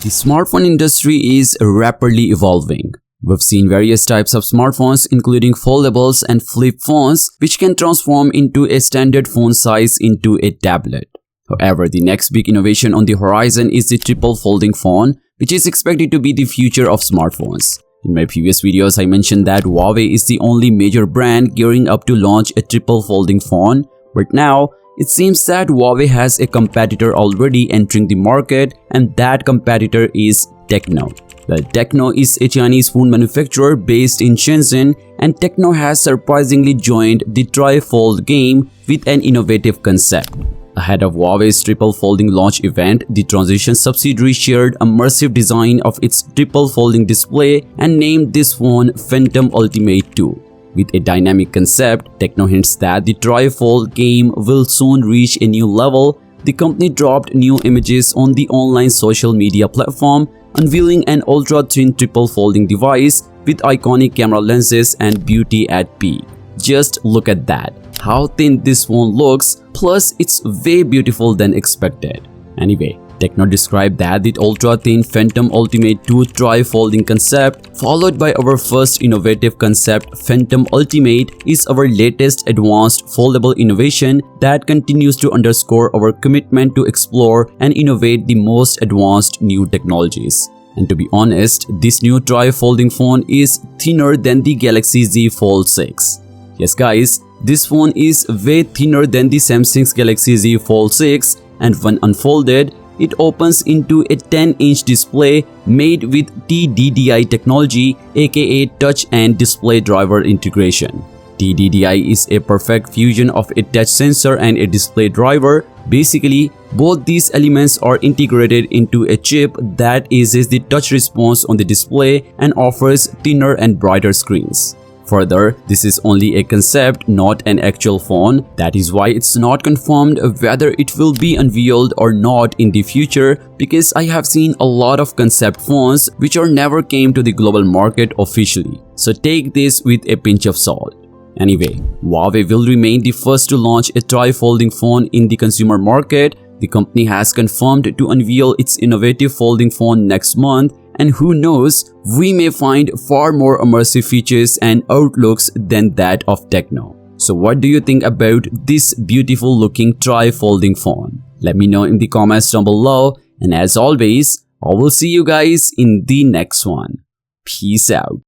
The smartphone industry is rapidly evolving. We've seen various types of smartphones including foldables and flip phones which can transform into a standard phone size into a tablet. However, the next big innovation on the horizon is the triple folding phone, which is expected to be the future of smartphones. In my previous videos, I mentioned that Huawei is the only major brand gearing up to launch a triple folding phone, but now it seems that Huawei has a competitor already entering the market, and that competitor is Techno. Well, Techno is a Chinese phone manufacturer based in Shenzhen, and Techno has surprisingly joined the tri-fold game with an innovative concept. Ahead of Huawei's triple folding launch event, the Transsion subsidiary shared a massive design of its triple folding display and named this phone Phantom Ultimate 2. With a dynamic concept, Techno hints that the tri-fold game will soon reach a new level. The company dropped new images on the online social media platform, unveiling an ultra-thin triple folding device with iconic camera lenses and beauty at peak. Just look at that, how thin this phone looks, plus it's way beautiful than expected. Anyway, Techno described that the ultra-thin Phantom Ultimate 2 tri-folding concept, followed by our first innovative concept Phantom Ultimate, is our latest advanced foldable innovation that continues to underscore our commitment to explore and innovate the most advanced new technologies. And to be honest, this new tri-folding phone is thinner than the Galaxy Z Fold 6. Yes guys, this phone is way thinner than the Samsung's Galaxy Z Fold 6, and when unfolded, it opens into a 10-inch display made with TDDI technology, aka Touch and Display Driver Integration. TDDI is a perfect fusion of a touch sensor and a display driver. Basically, both these elements are integrated into a chip that eases the touch response on the display and offers thinner and brighter screens. Further, this is only a concept, not an actual phone. That is why it's not confirmed whether it will be unveiled or not in the future, because I have seen a lot of concept phones which never came to the global market officially. So take this with a pinch of salt. Anyway, Huawei will remain the first to launch a tri-folding phone in the consumer market. The company has confirmed to unveil its innovative folding phone next month, and who knows, we may find far more immersive features and outlooks than that of Techno. So what do you think about this beautiful looking tri-folding phone? Let me know in the comments down below, and as always, I will see you guys in the next one. Peace out.